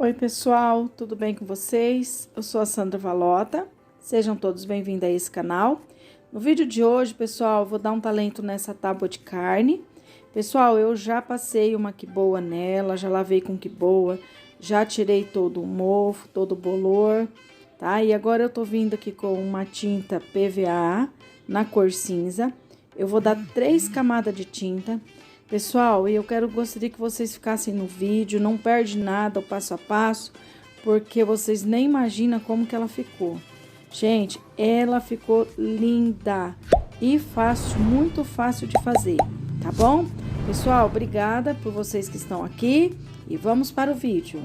Oi pessoal, tudo bem com vocês? Eu sou a Sandra Valota, sejam todos bem-vindos a esse canal. No vídeo de hoje, pessoal, eu vou dar um talento nessa tábua de carne. Pessoal, eu já passei uma quiboa nela, já lavei com quiboa, já tirei todo o mofo, todo o bolor, tá? E agora eu tô vindo aqui com uma tinta PVA na cor cinza. Eu vou dar 3 camadas de tinta. Pessoal, gostaria que vocês ficassem no vídeo, não perde nada o passo a passo, porque vocês nem imaginam como que ela ficou. Gente, ela ficou linda e fácil, muito fácil de fazer, tá bom? Pessoal, obrigada por vocês que estão aqui e vamos para o vídeo.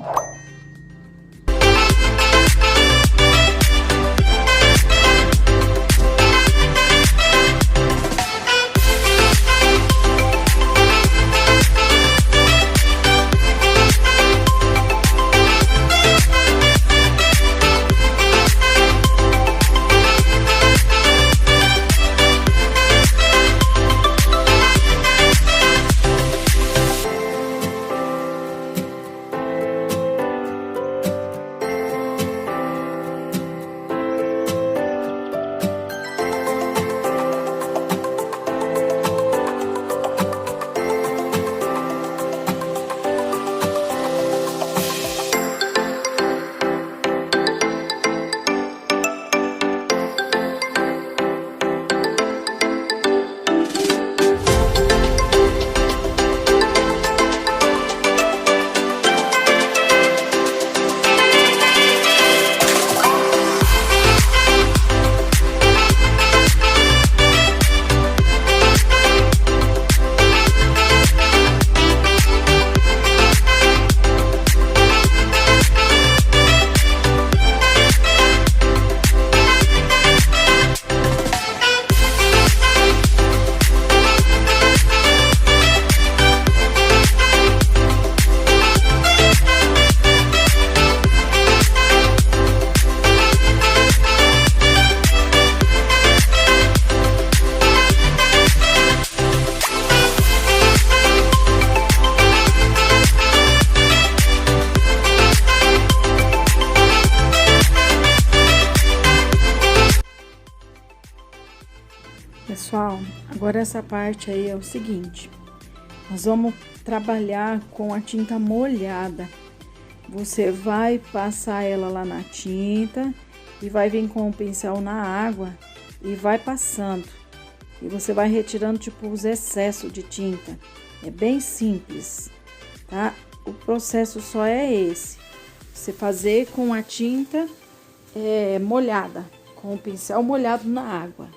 Pessoal, agora essa parte aí é o seguinte, nós vamos trabalhar com a tinta molhada. Você vai passar ela lá na tinta e vai vir com o pincel na água e vai passando. E você vai retirando tipo os excessos de tinta. É bem simples, tá? O processo só é esse. Você fazer com a tinta molhada, com o pincel molhado na água.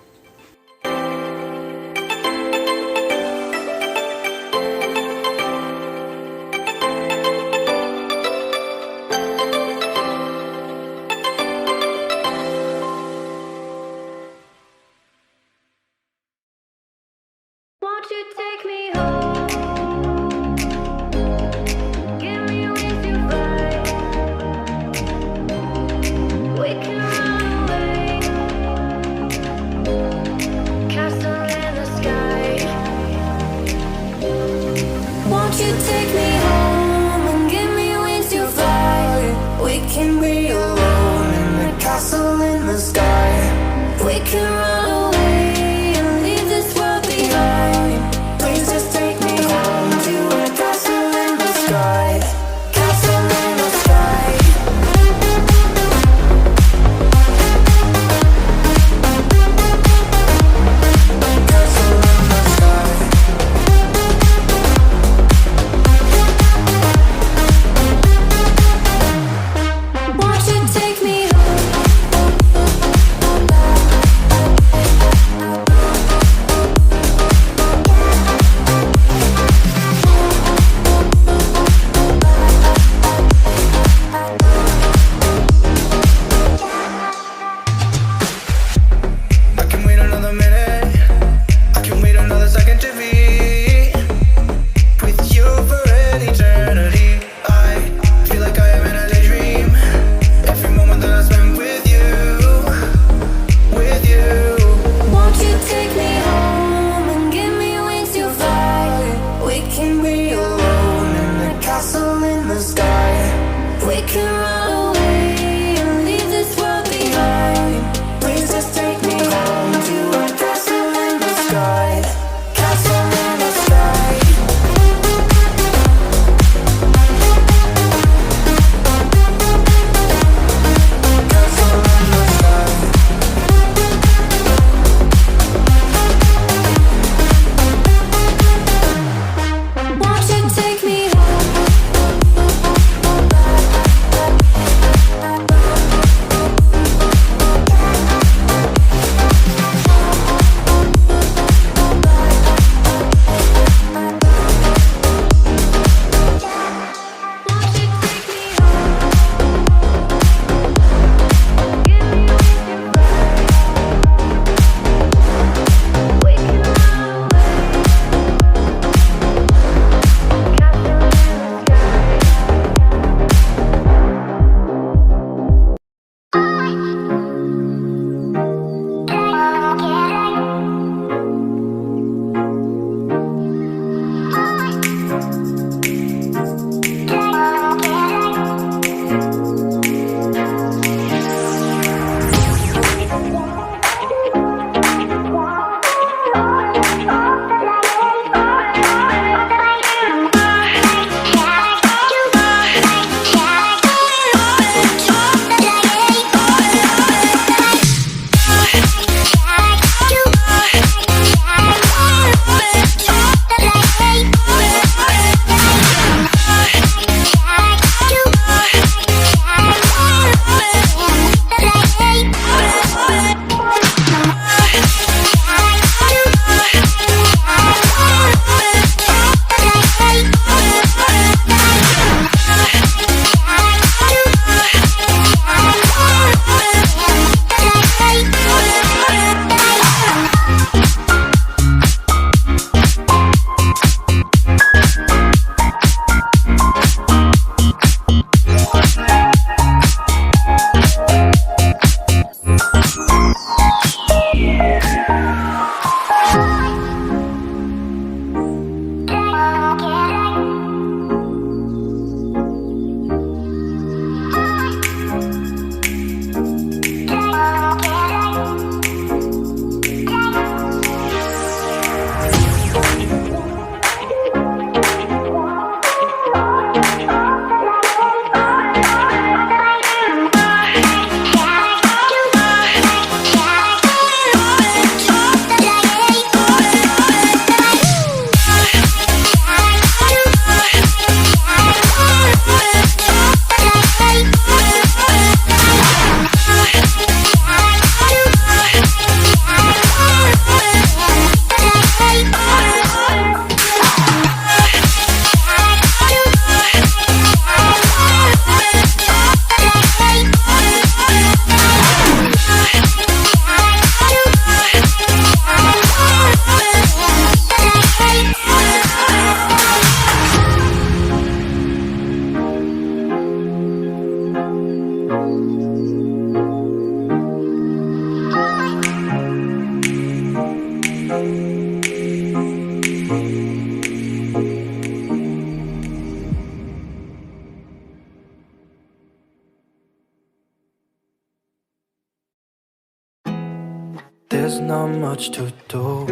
There's not much to do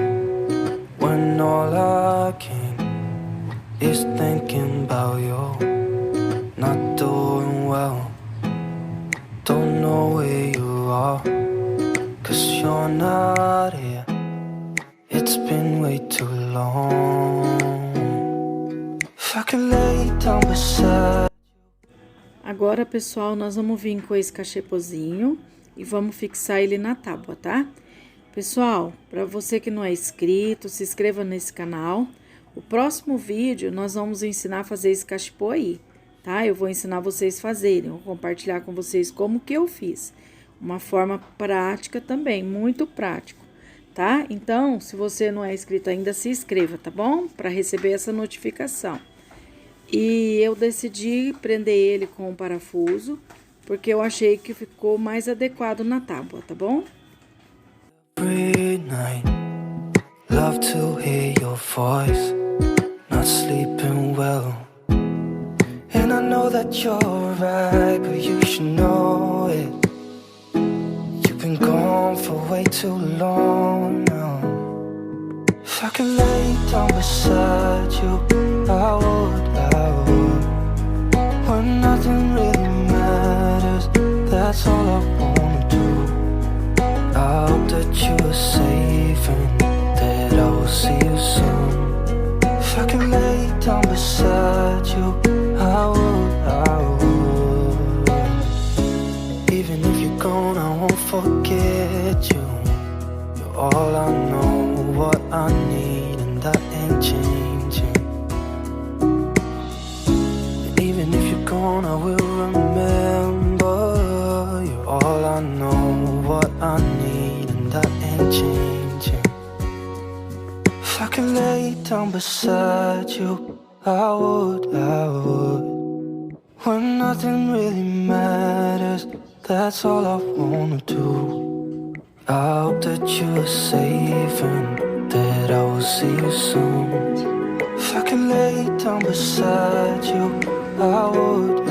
when all I can is thinking about you. Not doing well, don't know where you are, 'cause you're not here. It's been way too long. If I could lay down beside. Agora, pessoal, nós vamos vir com esse cachepozinho e vamos fixar ele na tábua, tá? Pessoal, para você que não é inscrito, se inscreva nesse canal. O próximo vídeo nós vamos ensinar a fazer esse cachepô aí, tá? Eu vou ensinar vocês a fazerem, vou compartilhar com vocês como que eu fiz. Uma forma prática também, muito prático, tá? Então, se você não é inscrito ainda, se inscreva, tá bom? Para receber essa notificação. E eu decidi prender ele com um parafuso, porque eu achei que ficou mais adequado na tábua, tá bom? Every night, love to hear your voice, not sleeping well. And I know that you're right, but you should know it. You've been gone for way too long now. If I could lay down beside you, I would. When nothing really matters, that's all I wanna do. I hope that you are safe and that I will see you soon. If I can lay down beside you, I would. Even if you're gone, I won't forget you. You're all I know, what I need, and that ain't changing. And even if you're gone, I will remember. You're all I know, what I need, and that ain't changing. If I could lay down beside you, I would. When nothing really matters, that's all I wanna do. I hope that you are safe and that I will see you soon. If I could lay down beside you, I would.